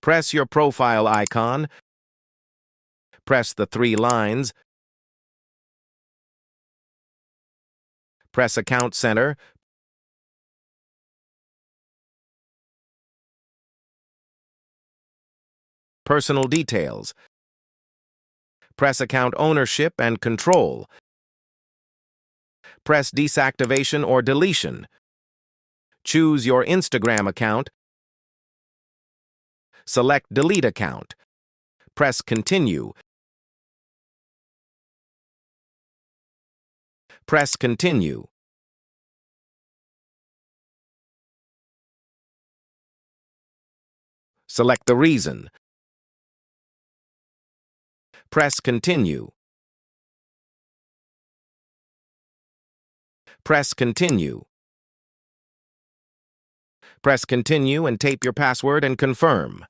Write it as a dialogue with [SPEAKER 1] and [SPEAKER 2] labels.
[SPEAKER 1] Press your profile icon. Press the 3 lines. Press Account Center. Personal details. Press Account Ownership and Control. Press Deactivation or Deletion. Choose your Instagram account. Select Delete Account. Press Continue. Press Continue. Select the reason. Press Continue. Press Continue. Press Continue and tape your password and confirm.